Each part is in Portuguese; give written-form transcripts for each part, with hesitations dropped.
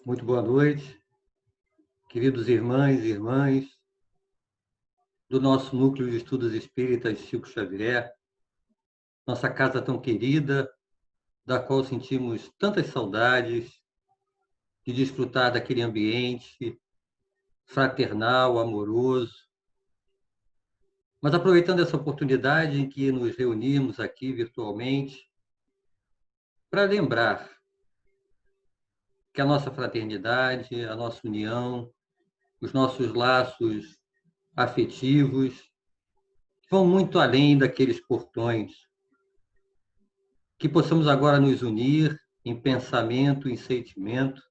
Muito boa noite, queridos irmãs e irmãs do nosso Núcleo de Estudos Espíritas Chico Xavier, nossa casa tão querida, da qual sentimos tantas saudades de desfrutar daquele ambiente fraternal, amoroso. Mas aproveitando essa oportunidade em que nos reunimos aqui virtualmente, para lembrar que a nossa fraternidade, a nossa união, os nossos laços afetivos vão muito além daqueles portões. Que possamos agora nos unir em pensamento, em sentimento,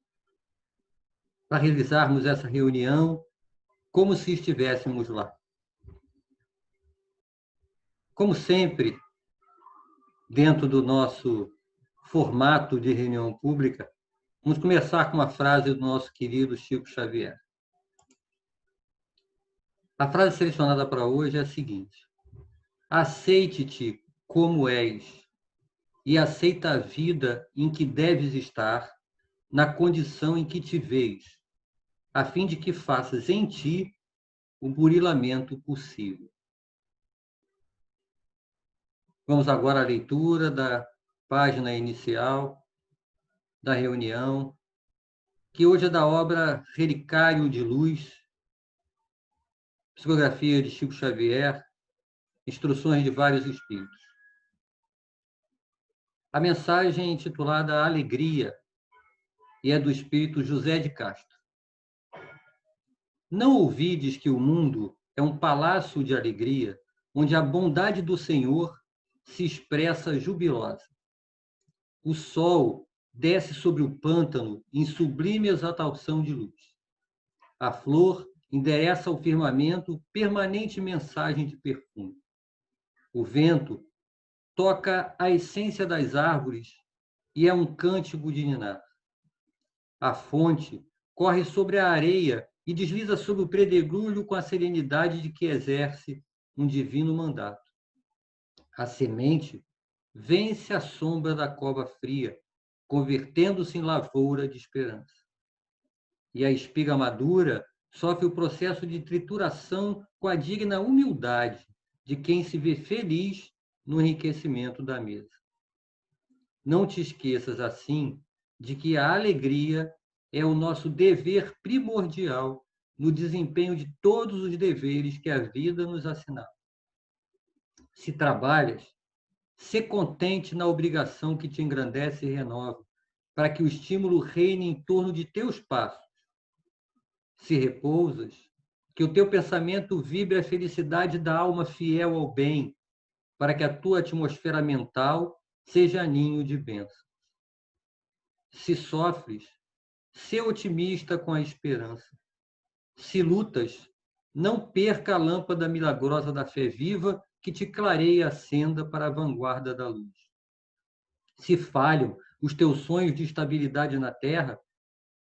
para realizarmos essa reunião como se estivéssemos lá. Como sempre, dentro do nosso formato de reunião pública, vamos começar com uma frase do nosso querido Chico Xavier. A frase selecionada para hoje é a seguinte: aceite-te como és e aceita a vida em que deves estar, na condição em que te vês, a fim de que faças em ti o burilamento possível. Vamos agora à leitura da página inicial da reunião, que hoje é da obra Relicário de Luz, psicografia de Chico Xavier, instruções de vários espíritos. A mensagem é intitulada Alegria e é do espírito José de Castro. Não ouvides que o mundo é um palácio de alegria, onde a bondade do Senhor se expressa jubilosa. O sol desce sobre o pântano em sublime exaltação de luz. A flor endereça ao firmamento permanente mensagem de perfume. O vento toca a essência das árvores e é um cântico de ninar. A fonte corre sobre a areia e desliza sobre o pedregulho com a serenidade de que exerce um divino mandato. A semente vence a sombra da cova fria, convertendo-se em lavoura de esperança. E a espiga madura sofre o processo de trituração com a digna humildade de quem se vê feliz no enriquecimento da mesa. Não te esqueças, assim, de que a alegria é o nosso dever primordial no desempenho de todos os deveres que a vida nos assinala. Se trabalhas, sê contente na obrigação que te engrandece e renova, para que o estímulo reine em torno de teus passos. Se repousas, que o teu pensamento vibre a felicidade da alma fiel ao bem, para que a tua atmosfera mental seja ninho de bênção. Se sofres, sê otimista com a esperança. Se lutas, não perca a lâmpada milagrosa da fé viva que te clareia a senda para a vanguarda da luz. Se falham os teus sonhos de estabilidade na terra,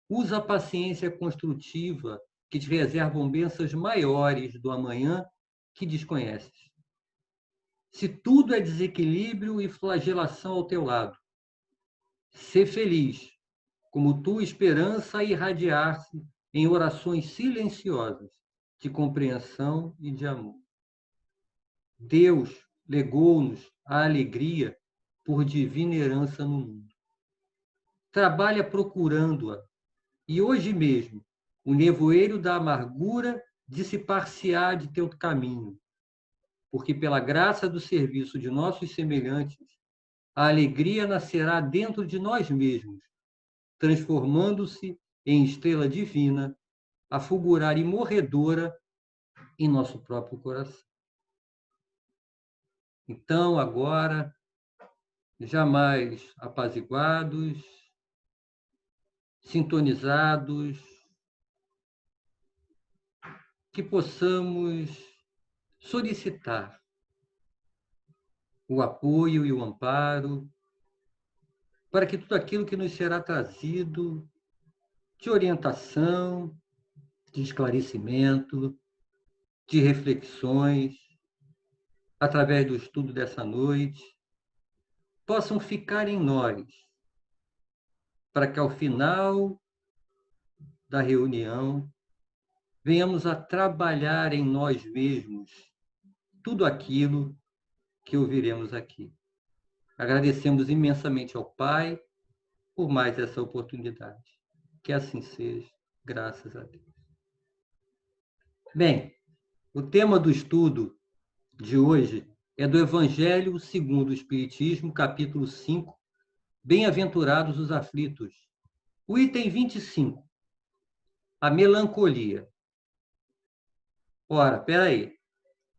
usa a paciência construtiva que te reservam bênçãos maiores do amanhã que desconheces. Se tudo é desequilíbrio e flagelação ao teu lado, sê feliz, como tua esperança a irradiar-se em orações silenciosas de compreensão e de amor. Deus legou-nos a alegria por divina herança no mundo. Trabalha procurando-a, e hoje mesmo o nevoeiro da amargura dissipar-se-á de teu caminho, porque pela graça do serviço de nossos semelhantes, a alegria nascerá dentro de nós mesmos, transformando-se em estrela divina, a fulgurar imorredora em nosso próprio coração. Então, agora, jamais apaziguados, sintonizados, que possamos solicitar o apoio e o amparo para que tudo aquilo que nos será trazido de orientação, de esclarecimento, de reflexões, através do estudo dessa noite, possam ficar em nós, para que ao final da reunião, venhamos a trabalhar em nós mesmos tudo aquilo que ouviremos aqui. Agradecemos imensamente ao Pai por mais essa oportunidade. Que assim seja, graças a Deus. Bem, o tema do estudo de hoje é do Evangelho segundo o Espiritismo, capítulo 5, Bem-aventurados os aflitos. O item 25, a melancolia. Ora, peraí.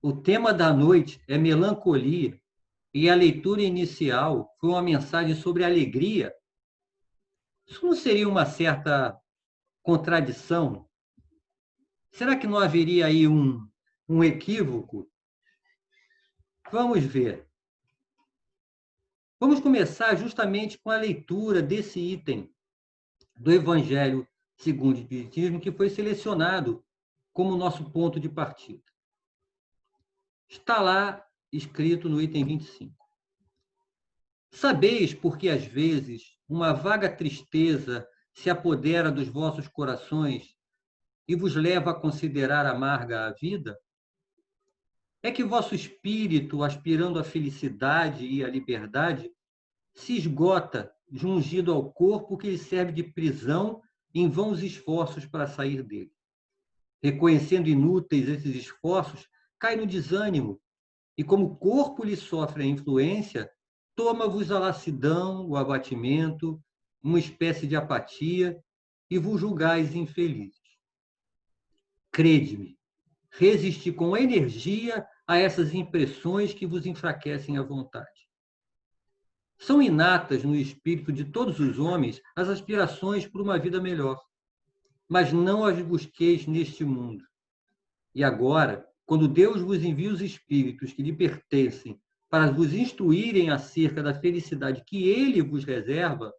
O tema da noite é melancolia e a leitura inicial foi uma mensagem sobre alegria. Isso não seria uma certa contradição? Será que não haveria aí um equívoco? Vamos ver. Vamos começar justamente com a leitura desse item do Evangelho segundo o Espiritismo, que foi selecionado como nosso ponto de partida. Está lá escrito no item 25. Sabeis porque às vezes uma vaga tristeza se apodera dos vossos corações e vos leva a considerar amarga a vida? É que vosso espírito, aspirando à felicidade e à liberdade, se esgota, jungido ao corpo que lhe serve de prisão em vãos esforços para sair dele. Reconhecendo inúteis esses esforços, cai no desânimo, e como o corpo lhe sofre a influência, toma-vos a lassidão, o abatimento, uma espécie de apatia, e vos julgais infelizes. Crede-me, resisti com energia a essas impressões que vos enfraquecem a vontade. São inatas no espírito de todos os homens as aspirações por uma vida melhor, mas não as busqueis neste mundo. E agora, quando Deus vos envia os espíritos que lhe pertencem para vos instruírem acerca da felicidade que ele vos reserva,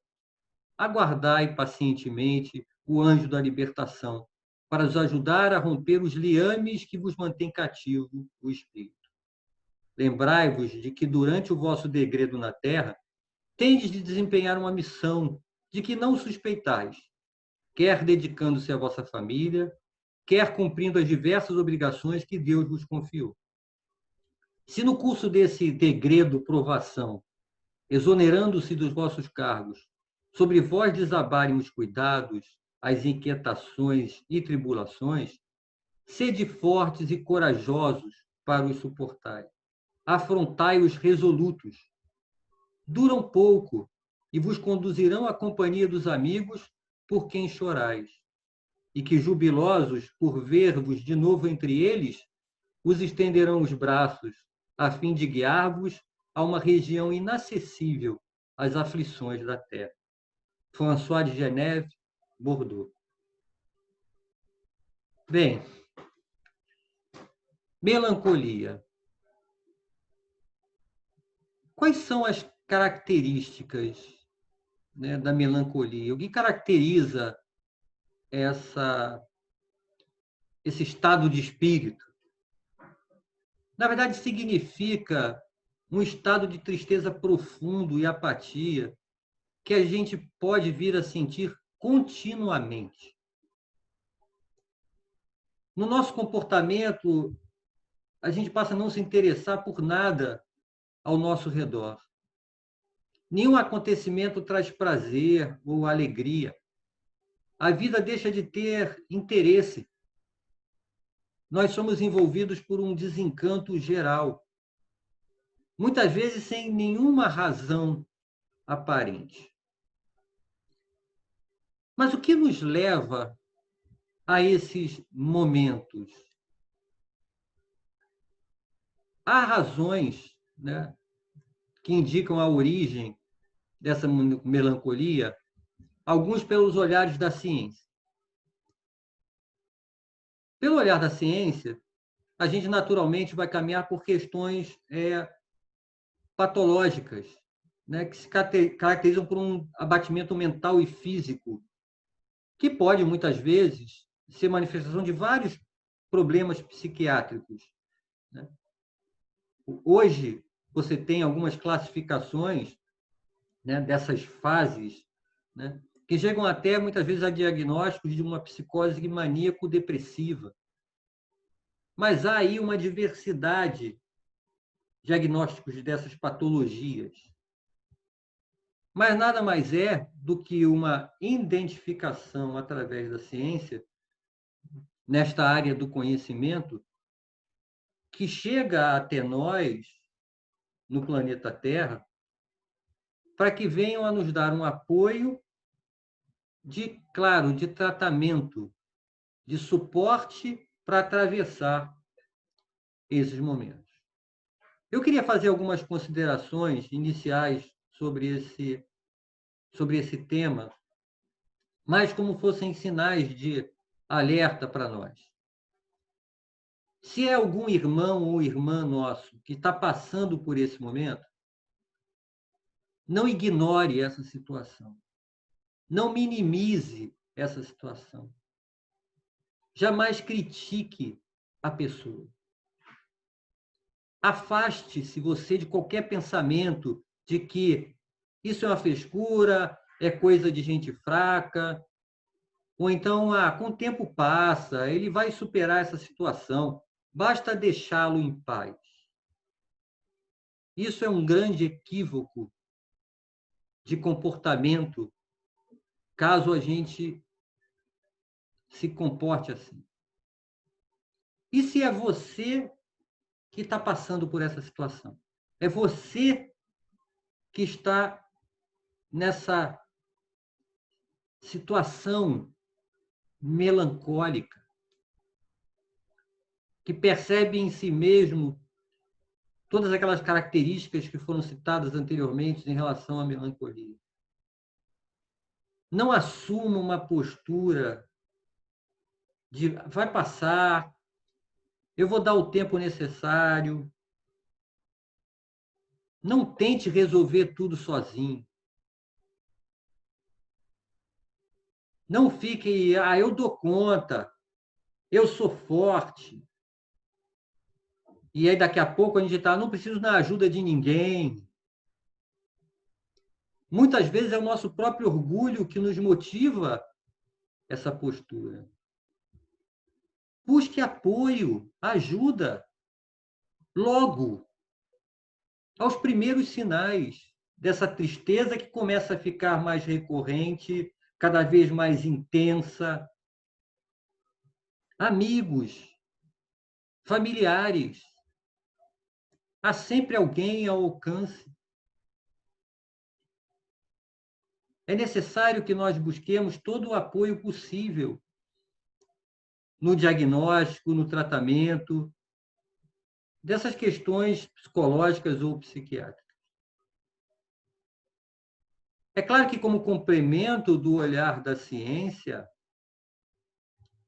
aguardai pacientemente o anjo da libertação, para os ajudar a romper os liames que vos mantêm cativo o espírito. Lembrai-vos de que durante o vosso degredo na terra, tendes de desempenhar uma missão de que não suspeitais, quer dedicando-se à vossa família, quer cumprindo as diversas obrigações que Deus vos confiou. Se no curso desse degredo provação, exonerando-se dos vossos cargos, sobre vós desabarem os cuidados, as inquietações e tribulações, sede fortes e corajosos para os suportar. Afrontai-os resolutos. Duram pouco e vos conduzirão à companhia dos amigos por quem chorais, e que, jubilosos por ver-vos de novo entre eles, os estenderão os braços, a fim de guiar-vos a uma região inacessível às aflições da terra. François de Geneve, Bordeaux. Bem, melancolia. Quais são as características, né, da melancolia? O que caracteriza esse estado de espírito? Na verdade, significa um estado de tristeza profundo e apatia que a gente pode vir a sentir continuamente. No nosso comportamento, a gente passa a não se interessar por nada ao nosso redor. Nenhum acontecimento traz prazer ou alegria. A vida deixa de ter interesse. Nós somos envolvidos por um desencanto geral, muitas vezes sem nenhuma razão aparente. Mas o que nos leva a esses momentos? Há razões, né, que indicam a origem dessa melancolia, alguns pelos olhares da ciência. Pelo olhar da ciência, a gente naturalmente vai caminhar por questões patológicas, né, que se caracterizam por um abatimento mental e físico, que pode, muitas vezes, ser manifestação de vários problemas psiquiátricos, né? Hoje, você tem algumas classificações, né, dessas fases, né, que chegam até, muitas vezes, a diagnósticos de uma psicose maníaco-depressiva. Mas há aí uma diversidade de diagnósticos dessas patologias. Mas nada mais é do que uma identificação através da ciência, nesta área do conhecimento, que chega até nós, no planeta Terra, para que venham a nos dar um apoio claro, de tratamento, de suporte para atravessar esses momentos. Eu queria fazer algumas considerações iniciais sobre esse tema, mas como fossem sinais de alerta para nós. Se é algum irmão ou irmã nosso que está passando por esse momento, não ignore essa situação. Não minimize essa situação. Jamais critique a pessoa. Afaste-se você de qualquer pensamento de que isso é uma frescura, é coisa de gente fraca, ou então, com o tempo passa, ele vai superar essa situação, basta deixá-lo em paz. Isso é um grande equívoco de comportamento, caso a gente se comporte assim. E se é você que está passando por essa situação? É você que está nessa situação melancólica, que percebe em si mesmo todas aquelas características que foram citadas anteriormente em relação à melancolia. Não assuma uma postura de vai passar, eu vou dar o tempo necessário. Não tente resolver tudo sozinho. Não fique, eu dou conta, eu sou forte. E aí daqui a pouco a gente está, não preciso da ajuda de ninguém. Muitas vezes é o nosso próprio orgulho que nos motiva essa postura. Busque apoio, ajuda, logo, aos primeiros sinais dessa tristeza que começa a ficar mais recorrente, cada vez mais intensa. Amigos, familiares, há sempre alguém ao alcance. É necessário que nós busquemos todo o apoio possível no diagnóstico, no tratamento dessas questões psicológicas ou psiquiátricas. É claro que, como complemento do olhar da ciência,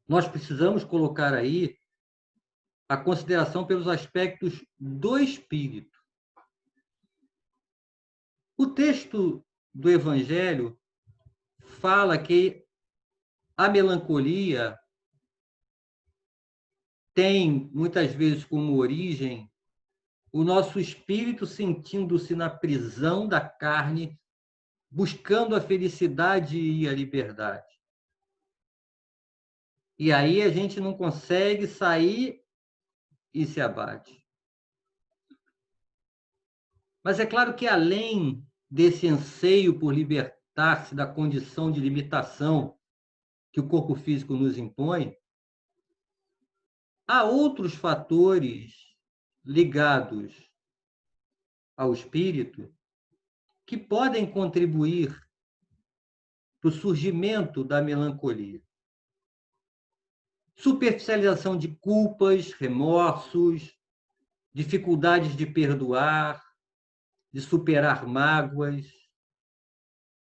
nós precisamos colocar aí a consideração pelos aspectos do espírito. O texto do Evangelho fala que a melancolia tem, muitas vezes, como origem o nosso espírito sentindo-se na prisão da carne, buscando a felicidade e a liberdade. E aí a gente não consegue sair e se abate. Mas é claro que, além desse anseio por libertar-se da condição de limitação que o corpo físico nos impõe, há outros fatores ligados ao espírito que podem contribuir para o surgimento da melancolia. Superficialização de culpas, remorsos, dificuldades de perdoar, de superar mágoas,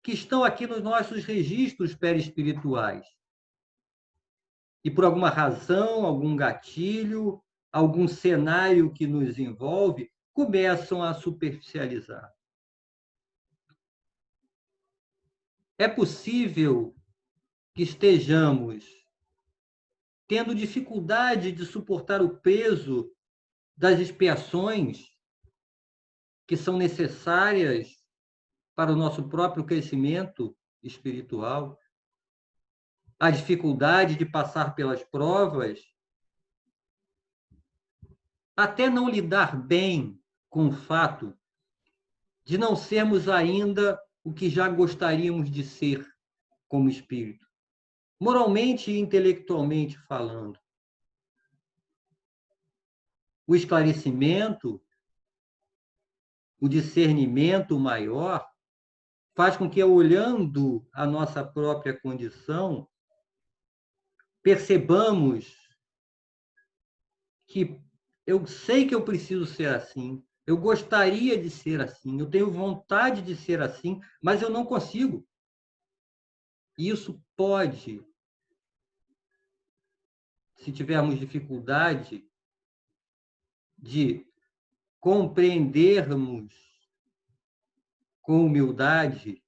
que estão aqui nos nossos registros perispirituais. E por alguma razão, algum gatilho, algum cenário que nos envolve, começam a superficializar. É possível que estejamos tendo dificuldade de suportar o peso das expiações que são necessárias para o nosso próprio crescimento espiritual, a dificuldade de passar pelas provas, até não lidar bem com o fato de não sermos ainda o que já gostaríamos de ser como espírito, moralmente e intelectualmente falando. O esclarecimento, o discernimento maior, faz com que, olhando a nossa própria condição, percebamos que eu sei que eu preciso ser assim, eu gostaria de ser assim, eu tenho vontade de ser assim, mas eu não consigo. E isso pode, se tivermos dificuldade de compreendermos com humildade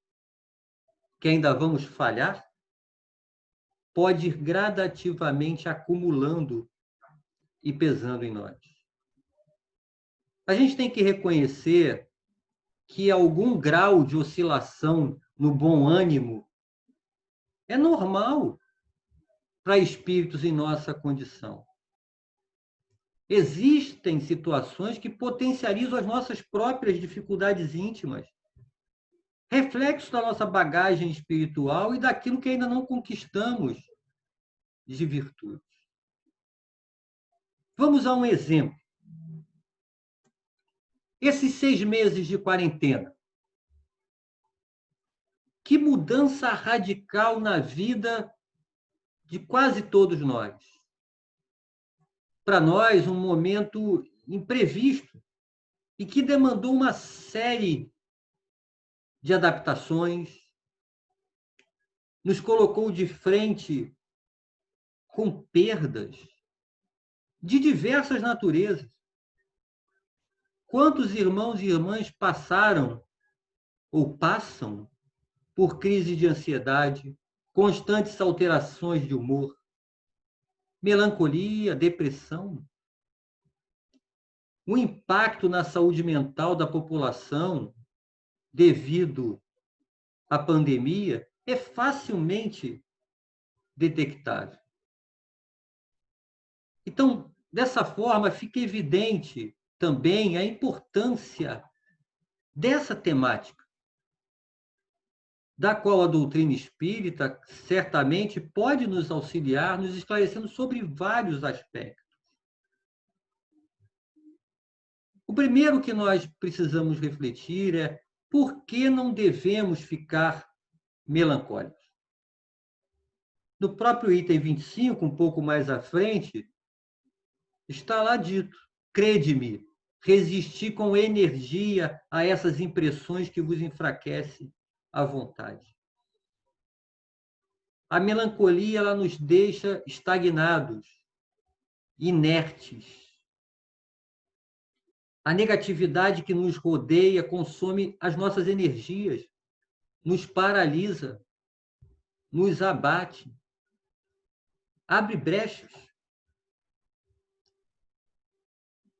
que ainda vamos falhar, pode ir gradativamente acumulando e pesando em nós. A gente tem que reconhecer que algum grau de oscilação no bom ânimo é normal para espíritos em nossa condição. Existem situações que potencializam as nossas próprias dificuldades íntimas, reflexos da nossa bagagem espiritual e daquilo que ainda não conquistamos de virtude. Vamos a um exemplo. Esses 6 meses de quarentena, que mudança radical na vida de quase todos nós. Para nós, um momento imprevisto e que demandou uma série de adaptações, nos colocou de frente com perdas de diversas naturezas. Quantos irmãos e irmãs passaram ou passam por crise de ansiedade, constantes alterações de humor, melancolia, depressão? O impacto na saúde mental da população devido à pandemia é facilmente detectável. Então, dessa forma, fica evidente também a importância dessa temática, da qual a doutrina espírita certamente pode nos auxiliar, nos esclarecendo sobre vários aspectos. O primeiro que nós precisamos refletir é por que não devemos ficar melancólicos. No próprio item 25, um pouco mais à frente, está lá dito: crede-me, resisti com energia a essas impressões que vos enfraquecem a vontade. A melancolia, ela nos deixa estagnados, inertes. A negatividade que nos rodeia consome as nossas energias, nos paralisa, nos abate, abre brechas.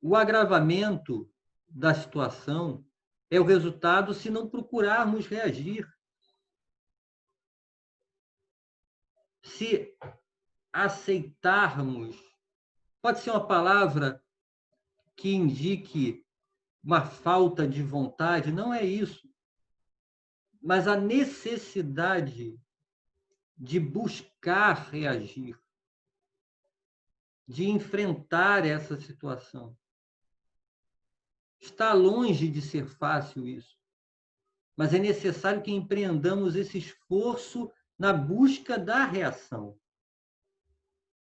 O agravamento da situação é o resultado se não procurarmos reagir. Se aceitarmos, pode ser uma palavra que indique uma falta de vontade, não é isso, mas a necessidade de buscar reagir, de enfrentar essa situação. Está longe de ser fácil isso, mas é necessário que empreendamos esse esforço na busca da reação.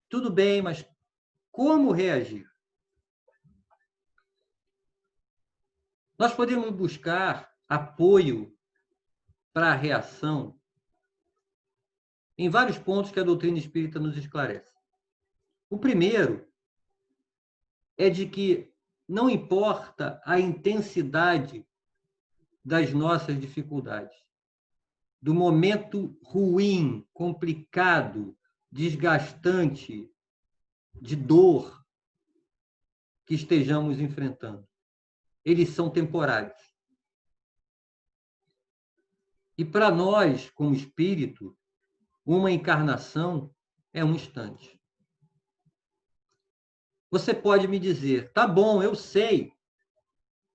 Tudo bem, mas como reagir? Nós podemos buscar apoio para a reação em vários pontos que a doutrina espírita nos esclarece. O primeiro é de que não importa a intensidade das nossas dificuldades, do momento ruim, complicado, desgastante, de dor que estejamos enfrentando. Eles são temporários. E para nós, como espírito, uma encarnação é um instante. Você pode me dizer, tá bom, eu sei,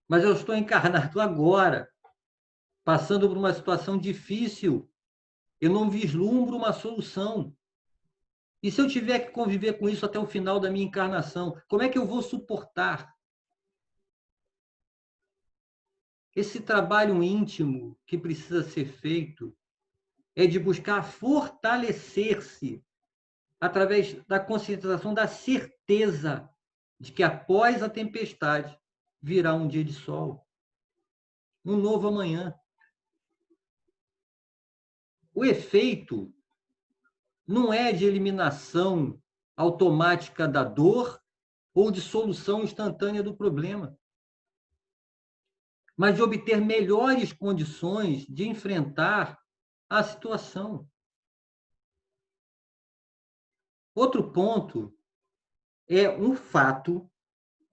mas eu estou encarnado agora, passando por uma situação difícil, eu não vislumbro uma solução. E se eu tiver que conviver com isso até o final da minha encarnação, como é que eu vou suportar? Esse trabalho íntimo que precisa ser feito é de buscar fortalecer-se através da conscientização da certeza de que após a tempestade virá um dia de sol, um novo amanhã. O efeito não é de eliminação automática da dor ou de solução instantânea do problema, mas de obter melhores condições de enfrentar a situação. Outro ponto é um fato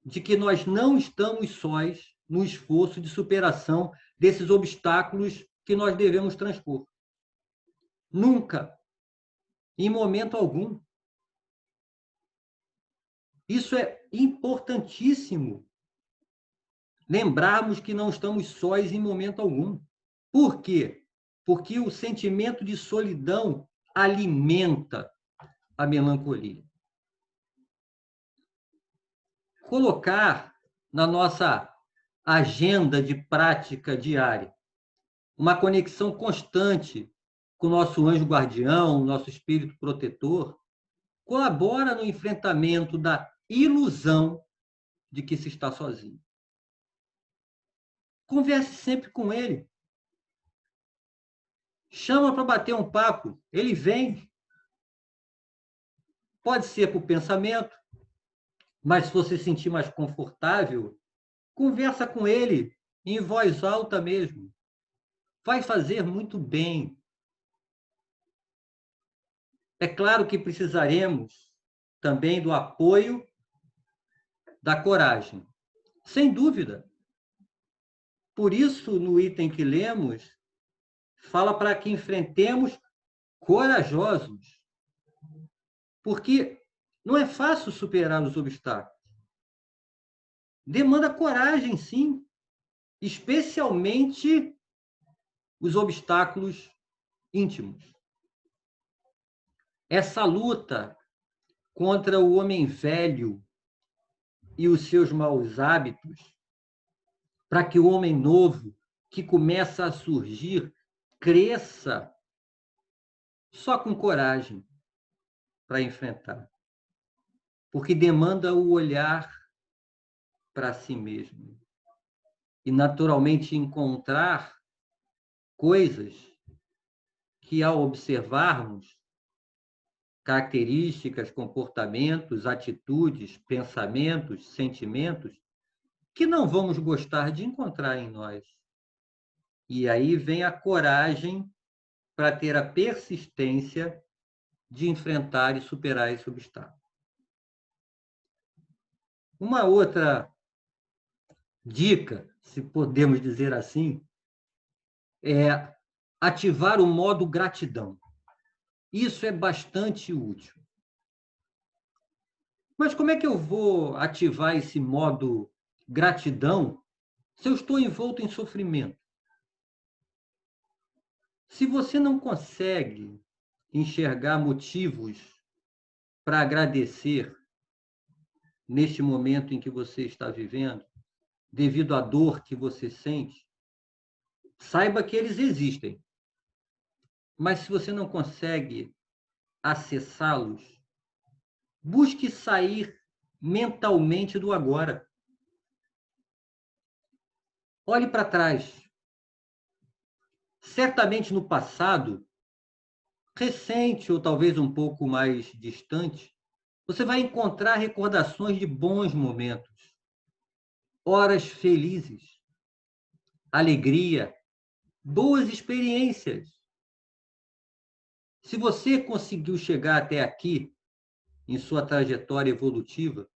de que nós não estamos sós no esforço de superação desses obstáculos que nós devemos transpor. Nunca, em momento algum. Isso é importantíssimo. Lembrarmos que não estamos sós em momento algum. Por quê? Porque o sentimento de solidão alimenta a melancolia. Colocar na nossa agenda de prática diária uma conexão constante com o nosso anjo guardião, nosso espírito protetor, colabora no enfrentamento da ilusão de que se está sozinho. Converse sempre com ele. Chama para bater um papo. Ele vem. Pode ser por pensamento, mas se você se sentir mais confortável, conversa com ele em voz alta mesmo. Vai fazer muito bem. É claro que precisaremos também do apoio da coragem. Sem dúvida. Por isso, no item que lemos, fala para que enfrentemos corajosos. Porque não é fácil superar os obstáculos. Demanda coragem, sim, especialmente os obstáculos íntimos. Essa luta contra o homem velho e os seus maus hábitos, para que o homem novo que começa a surgir cresça só com coragem para enfrentar. Porque demanda o olhar para si mesmo. E, naturalmente, encontrar coisas que, ao observarmos, características, comportamentos, atitudes, pensamentos, sentimentos, que não vamos gostar de encontrar em nós. E aí vem a coragem para ter a persistência de enfrentar e superar esse obstáculo. Uma outra dica, se podemos dizer assim, é ativar o modo gratidão. Isso é bastante útil. Mas como é que eu vou ativar esse modo gratidão se eu estou envolto em sofrimento? Se você não consegue enxergar motivos para agradecer neste momento em que você está vivendo, devido à dor que você sente, saiba que eles existem. Mas se você não consegue acessá-los, busque sair mentalmente do agora. Olhe para trás. Certamente no passado, recente ou talvez um pouco mais distante, você vai encontrar recordações de bons momentos, horas felizes, alegria, boas experiências. Se você conseguiu chegar até aqui em sua trajetória evolutiva,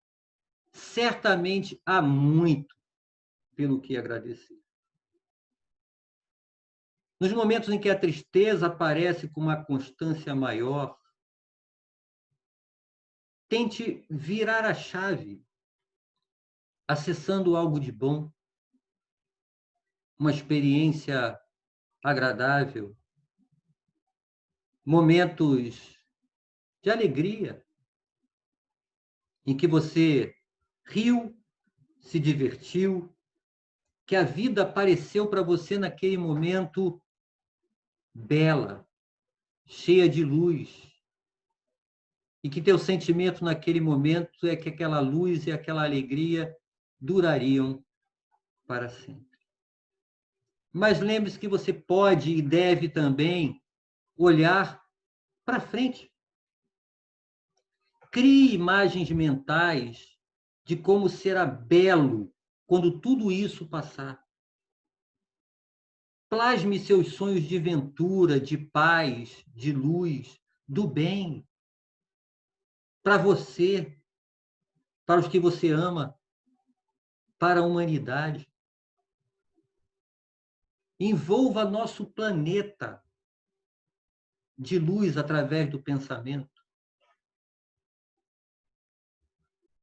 certamente há muito pelo que agradecer. Nos momentos em que a tristeza aparece com uma constância maior, tente virar a chave, acessando algo de bom, uma experiência agradável, momentos de alegria, em que você riu, se divertiu, que a vida apareceu para você naquele momento bela, cheia de luz, e que teu sentimento naquele momento é que aquela luz e aquela alegria durariam para sempre. Mas lembre-se que você pode e deve também olhar para frente. Crie imagens mentais de como será belo quando tudo isso passar. Plasme seus sonhos de ventura, de paz, de luz, do bem, para você, para os que você ama, para a humanidade. Envolva nosso planeta de luz através do pensamento.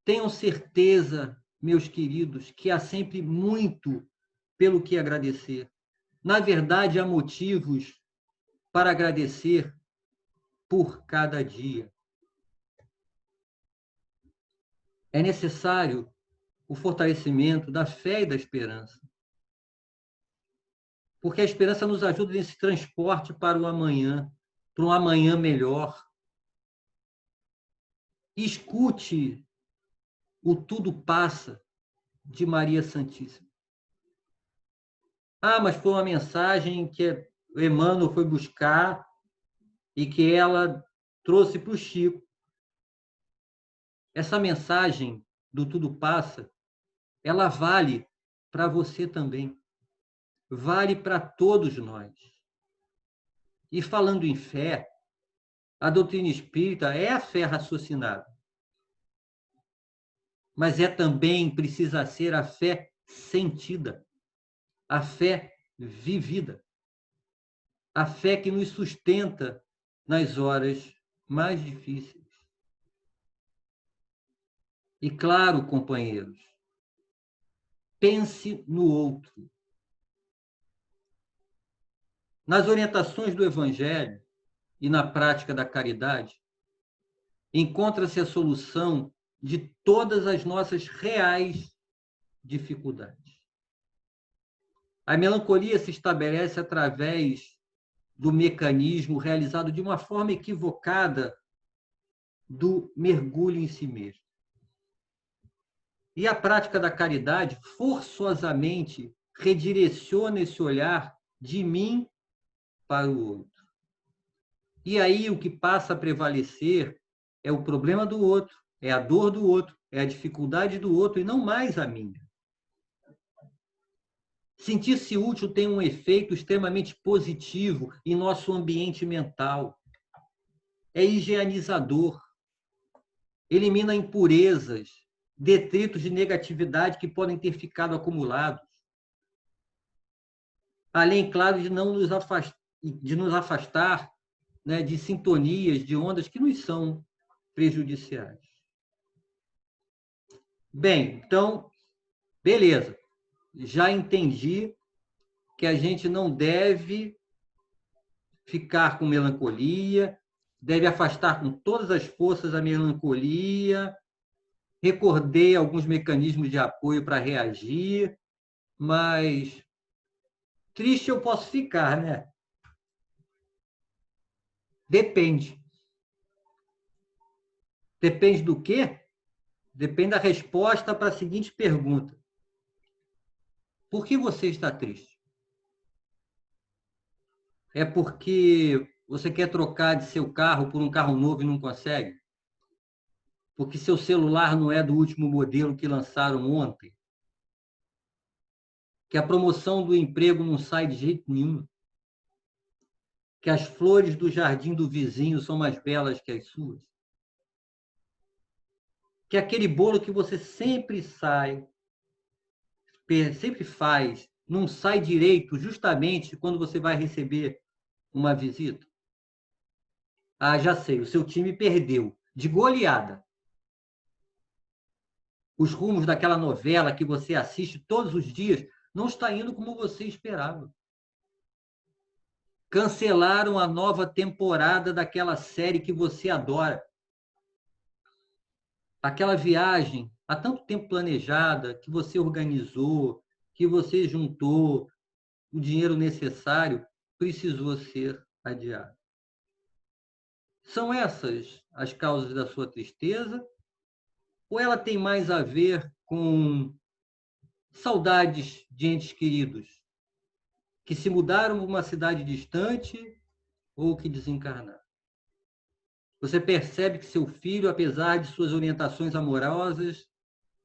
Tenham certeza, meus queridos, que há sempre muito pelo que agradecer. Na verdade, há motivos para agradecer por cada dia. É necessário o fortalecimento da fé e da esperança, porque a esperança nos ajuda nesse transporte para o amanhã, para um amanhã melhor. Escute o Tudo Passa, de Maria Santíssima. Ah, mas foi uma mensagem que o Emmanuel foi buscar e que ela trouxe para o Chico. Essa mensagem do Tudo Passa, ela vale para você também. Vale para todos nós. E falando em fé, a doutrina espírita é a fé raciocinada, mas é também, precisa ser a fé sentida, a fé vivida, a fé que nos sustenta nas horas mais difíceis. E claro, companheiros, pense no outro. Nas orientações do Evangelho e na prática da caridade, encontra-se a solução de todas as nossas reais dificuldades. A melancolia se estabelece através do mecanismo realizado de uma forma equivocada do mergulho em si mesmo. E a prática da caridade forçosamente redireciona esse olhar de mim para o outro. E aí o que passa a prevalecer é o problema do outro, é a dor do outro, é a dificuldade do outro e não mais a minha. Sentir-se útil tem um efeito extremamente positivo em nosso ambiente mental. É higienizador, elimina impurezas, detritos de negatividade que podem ter ficado acumulados. Além, claro, de nos afastar, né, de sintonias, de ondas que nos são prejudiciais. Bem, então, beleza. Já entendi que a gente não deve ficar com melancolia, deve afastar com todas as forças a melancolia. Recordei alguns mecanismos de apoio para reagir, mas triste eu posso ficar, né? Depende. Depende do quê? Depende da resposta para a seguinte pergunta: por que você está triste? É porque você quer trocar de seu carro por um carro novo e não consegue? Porque seu celular não é do último modelo que lançaram ontem? Que a promoção do emprego não sai de jeito nenhum? Que as flores do jardim do vizinho são mais belas que as suas? Que aquele bolo que você sempre sempre faz não sai direito justamente quando você vai receber uma visita? Ah, já sei, o seu time perdeu, de goleada. Os rumos daquela novela que você assiste todos os dias não está indo como você esperava. Cancelaram a nova temporada daquela série que você adora. Aquela viagem há tanto tempo planejada, que você organizou, que você juntou o dinheiro necessário, precisou ser adiada. São essas as causas da sua tristeza? Ou ela tem mais a ver com saudades de entes queridos que se mudaram para uma cidade distante ou que desencarnaram? Você percebe que seu filho, apesar de suas orientações amorosas,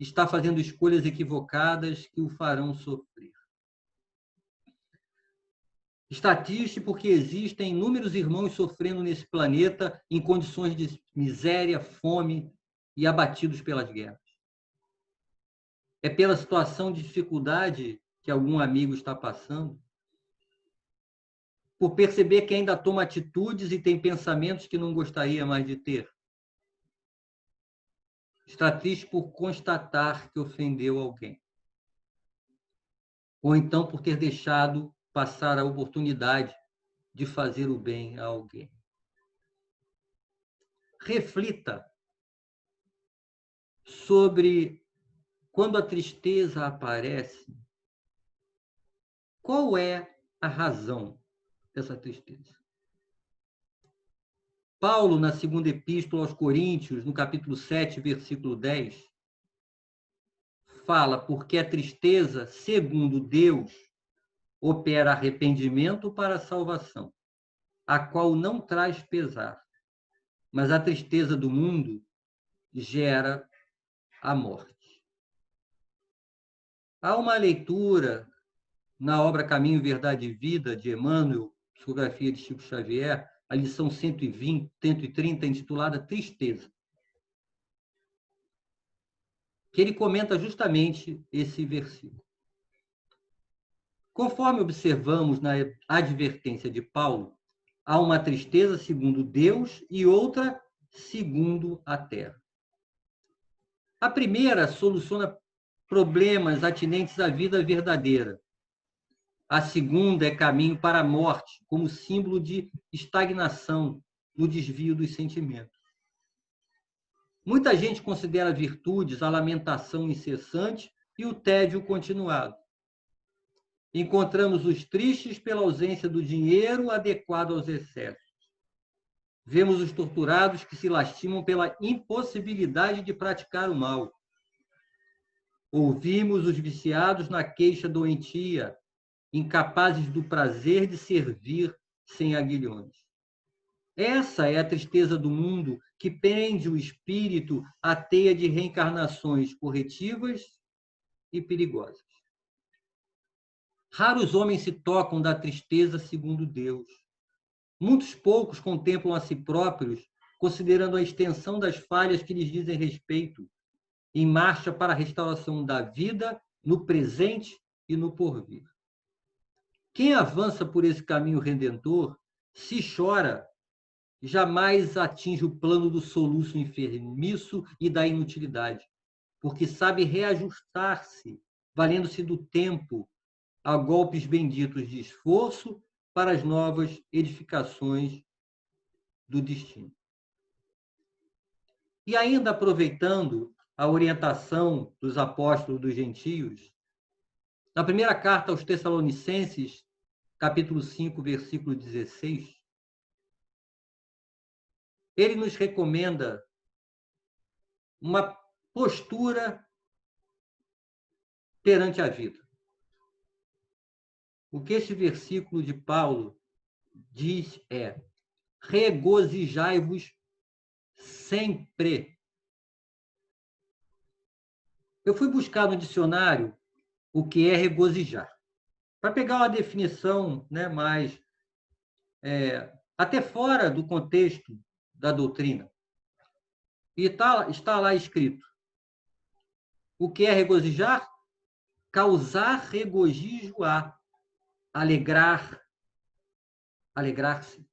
está fazendo escolhas equivocadas que o farão sofrer. Está triste porque existem inúmeros irmãos sofrendo nesse planeta em condições de miséria, fome e abatidos pelas guerras. É pela situação de dificuldade que algum amigo está passando? Por perceber que ainda toma atitudes e tem pensamentos que não gostaria mais de ter? Está triste por constatar que ofendeu alguém? Ou então por ter deixado passar a oportunidade de fazer o bem a alguém? Reflita sobre quando a tristeza aparece, qual é a razão dessa tristeza? Paulo, na segunda epístola aos Coríntios, no capítulo 7, versículo 10, fala: porque a tristeza, segundo Deus, opera arrependimento para a salvação, a qual não traz pesar, mas a tristeza do mundo gera a morte. Há uma leitura na obra Caminho, Verdade e Vida, de Emmanuel, psicografia de Chico Xavier, a lição 120, 130, intitulada Tristeza, que ele comenta justamente esse versículo. Conforme observamos na advertência de Paulo, há uma tristeza segundo Deus e outra segundo a terra. A primeira soluciona problemas atinentes à vida verdadeira. A segunda é caminho para a morte, como símbolo de estagnação no desvio dos sentimentos. Muita gente considera virtudes a lamentação incessante e o tédio continuado. Encontramos os tristes pela ausência do dinheiro adequado aos excessos. Vemos os torturados que se lastimam pela impossibilidade de praticar o mal. Ouvimos os viciados na queixa doentia, incapazes do prazer de servir sem aguilhões. Essa é a tristeza do mundo que prende o espírito à teia de reencarnações corretivas e perigosas. Raros homens se tocam da tristeza segundo Deus. Muitos poucos contemplam a si próprios, considerando a extensão das falhas que lhes dizem respeito, em marcha para a restauração da vida no presente e no porvir. Quem avança por esse caminho redentor, se chora, jamais atinge o plano do soluço enfermiço e da inutilidade, porque sabe reajustar-se, valendo-se do tempo, a golpes benditos de esforço para as novas edificações do destino. E ainda aproveitando a orientação dos apóstolos dos gentios, na primeira carta aos Tessalonicenses, capítulo 5, versículo 16, ele nos recomenda uma postura perante a vida. O que esse versículo de Paulo diz é: regozijai-vos sempre. Eu fui buscar no dicionário o que é regozijar, para pegar uma definição, né, mais até fora do contexto da doutrina. E está lá escrito: o que é regozijar? causar regozijo há, alegrar, alegrar-se,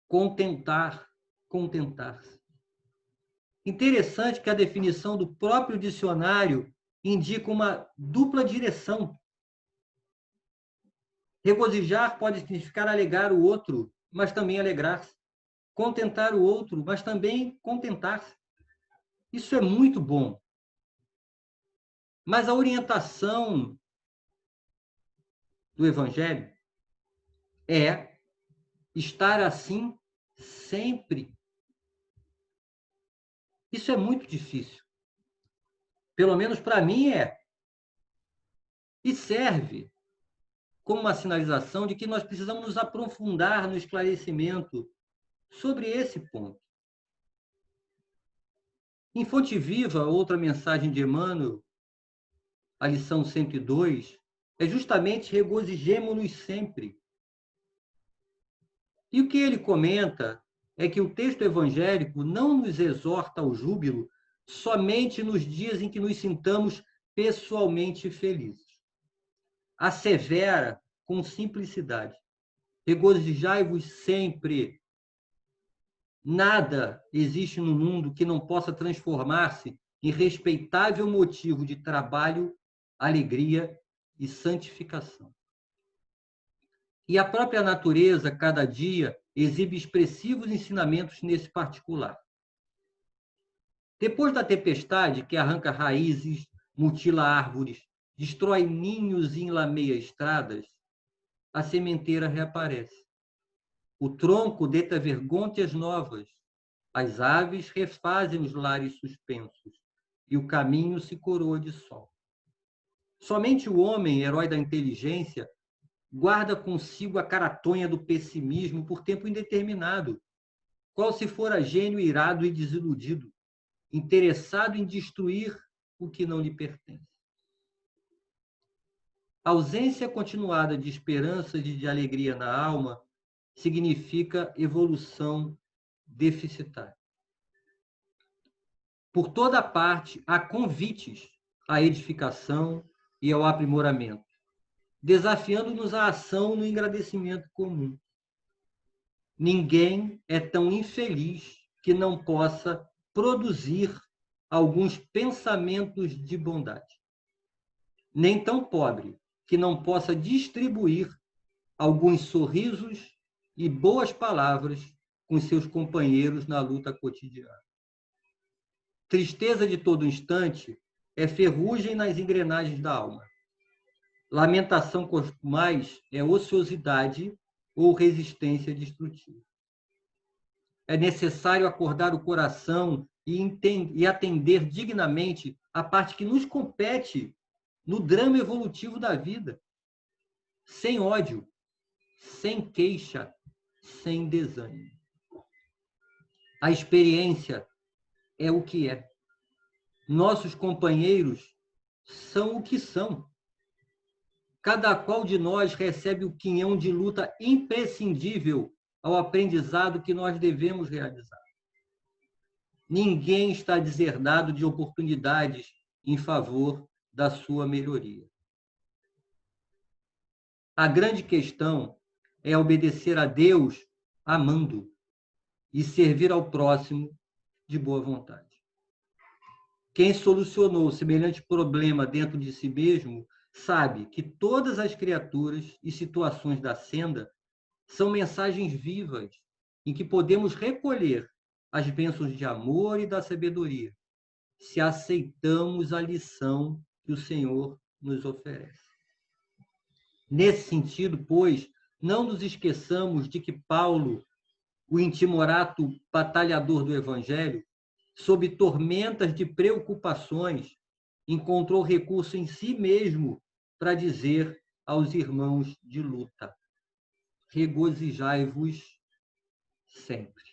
contentar, contentar-se. Interessante que a definição do próprio dicionário indica uma dupla direção. Regozijar pode significar alegrar o outro, mas também alegrar-se. Contentar o outro, mas também contentar-se. Isso é muito bom. Mas a orientação do Evangelho é estar assim sempre. Isso é muito difícil. Pelo menos para mim é. E serve como uma sinalização de que nós precisamos nos aprofundar no esclarecimento sobre esse ponto. Em Fonte Viva, outra mensagem de Emmanuel, a lição 102, é justamente regozijemo-nos sempre. E o que ele comenta é que o texto evangélico não nos exorta ao júbilo somente nos dias em que nos sintamos pessoalmente felizes. Assevera com simplicidade: regozijai-vos sempre. Nada existe no mundo que não possa transformar-se em respeitável motivo de trabalho, alegria e santificação. E a própria natureza, cada dia, exibe expressivos ensinamentos nesse particular. Depois da tempestade, que arranca raízes, mutila árvores, destrói ninhos e enlameia estradas, a sementeira reaparece. O tronco deita vergônteas novas, as aves refazem os lares suspensos, e o caminho se coroa de sol. Somente o homem, herói da inteligência, guarda consigo a caratonha do pessimismo por tempo indeterminado, qual se fora gênio irado e desiludido, interessado em destruir o que não lhe pertence. A ausência continuada de esperança e de alegria na alma significa evolução deficitária. Por toda parte, há convites à edificação e ao aprimoramento, desafiando-nos à ação no engrandecimento comum. Ninguém é tão infeliz que não possa produzir alguns pensamentos de bondade, nem tão pobre que não possa distribuir alguns sorrisos e boas palavras com seus companheiros na luta cotidiana. Tristeza de todo instante é ferrugem nas engrenagens da alma. Lamentação costumais é ociosidade ou resistência destrutiva. É necessário acordar o coração e atender dignamente a parte que nos compete no drama evolutivo da vida, sem ódio, sem queixa, sem desânimo. A experiência é o que é. Nossos companheiros são o que são. Cada qual de nós recebe o quinhão de luta imprescindível ao aprendizado que nós devemos realizar. Ninguém está deserdado de oportunidades em favor da sua melhoria. A grande questão é obedecer a Deus amando e servir ao próximo de boa vontade. Quem solucionou semelhante problema dentro de si mesmo sabe que todas as criaturas e situações da senda são mensagens vivas em que podemos recolher as bênçãos de amor e da sabedoria, se aceitamos a lição que o Senhor nos oferece. Nesse sentido, pois, não nos esqueçamos de que Paulo, o intimorato batalhador do Evangelho, sob tormentas de preocupações, encontrou recurso em si mesmo para dizer aos irmãos de luta: regozijai-vos sempre.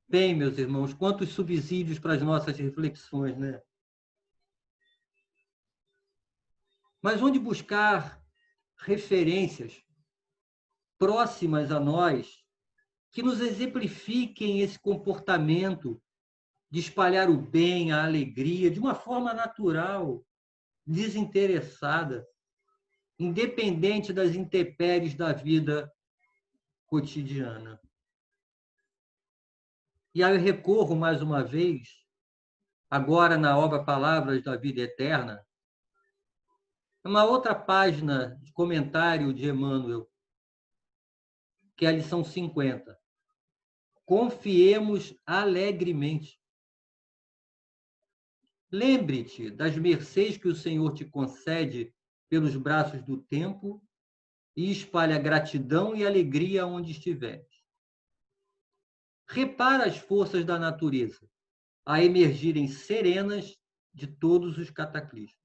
Bem, meus irmãos, quantos subsídios para as nossas reflexões, né? Mas onde buscar referências próximas a nós que nos exemplifiquem esse comportamento de espalhar o bem, a alegria, de uma forma natural, desinteressada, independente das intempéries da vida cotidiana. E aí eu recorro mais uma vez, agora na obra Palavras da Vida Eterna, uma outra página de comentário de Emmanuel, que é a lição 50. Confiemos alegremente. Lembre-te das mercês que o Senhor te concede pelos braços do tempo e espalha gratidão e alegria onde estiveres. Repara as forças da natureza a emergirem serenas de todos os cataclismos.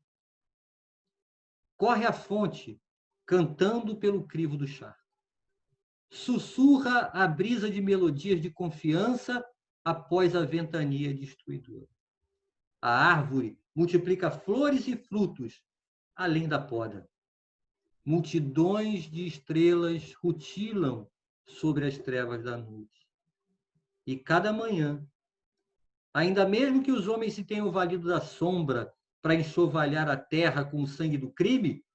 Corre a fonte, cantando pelo crivo do charco. Sussurra a brisa de melodias de confiança após a ventania destruidora. A árvore multiplica flores e frutos além da poda. Multidões de estrelas rutilam sobre as trevas da noite. E cada manhã, ainda mesmo que os homens se tenham valido da sombra para enxovalhar a terra com o sangue do crime,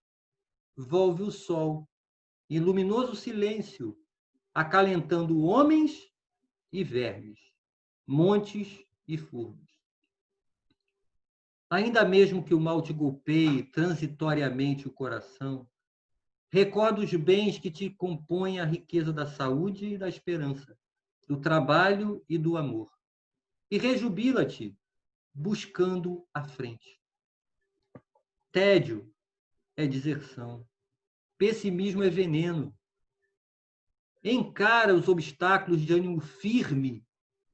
volve o sol, em luminoso silêncio, acalentando homens e vermes, montes e furnas. Ainda mesmo que o mal te golpeie transitoriamente o coração, recorda os bens que te compõem a riqueza da saúde e da esperança, do trabalho e do amor. E rejubila-te, buscando a frente. Tédio é deserção. Pessimismo é veneno. Encara os obstáculos de ânimo firme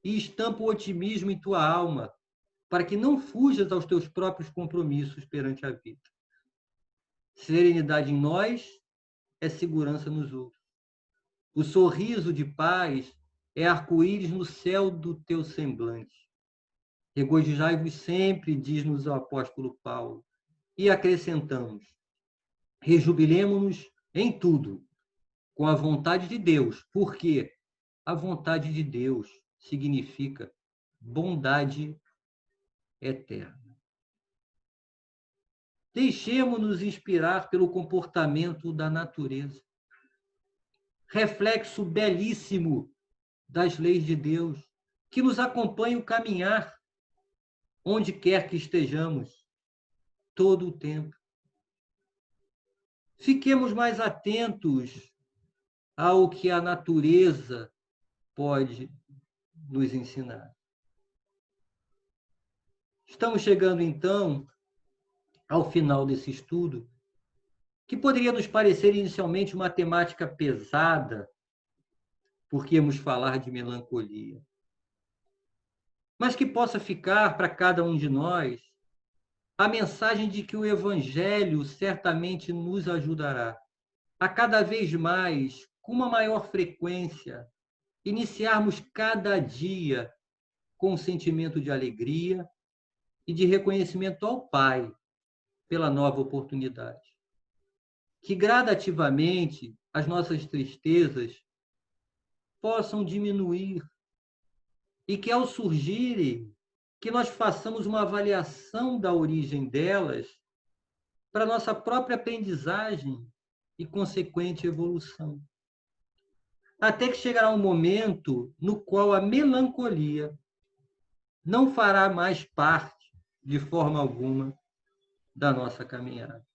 e estampa o otimismo em tua alma, para que não fujas aos teus próprios compromissos perante a vida. Serenidade em nós é segurança nos outros. O sorriso de paz é arco-íris no céu do teu semblante. Regozijai-vos sempre, diz-nos o apóstolo Paulo. E acrescentamos, rejubilemo-nos em tudo, com a vontade de Deus, porque a vontade de Deus significa bondade eterna. Deixemo-nos inspirar pelo comportamento da natureza. Reflexo belíssimo das leis de Deus, que nos acompanha o caminhar, onde quer que estejamos, todo o tempo. Fiquemos mais atentos ao que a natureza pode nos ensinar. Estamos chegando, então, ao final desse estudo, que poderia nos parecer inicialmente uma temática pesada, porque íamos falar de melancolia, mas que possa ficar para cada um de nós a mensagem de que o Evangelho certamente nos ajudará a cada vez mais, com uma maior frequência, iniciarmos cada dia com um sentimento de alegria e de reconhecimento ao Pai pela nova oportunidade. Que gradativamente as nossas tristezas possam diminuir e que, ao surgirem, que nós façamos uma avaliação da origem delas para nossa própria aprendizagem e consequente evolução. Até que chegará um momento no qual a melancolia não fará mais parte, de forma alguma, da nossa caminhada.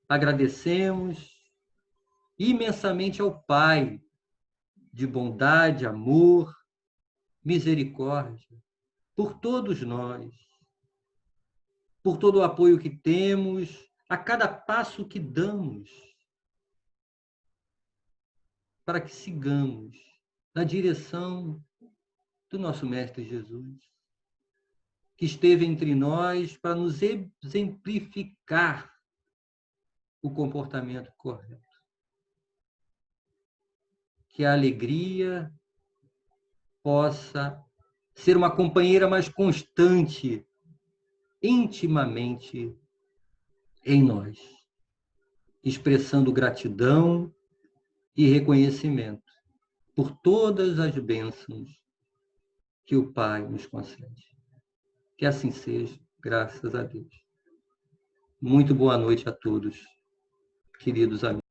Agradecemos imensamente ao Pai de bondade, amor, misericórdia, por todos nós, por todo o apoio que temos, a cada passo que damos, para que sigamos na direção do nosso Mestre Jesus, que esteve entre nós para nos exemplificar o comportamento correto. Que a alegria possa ser uma companheira mais constante, intimamente em nós, expressando gratidão e reconhecimento por todas as bênçãos que o Pai nos concede. Que assim seja, graças a Deus. Muito boa noite a todos, queridos amigos.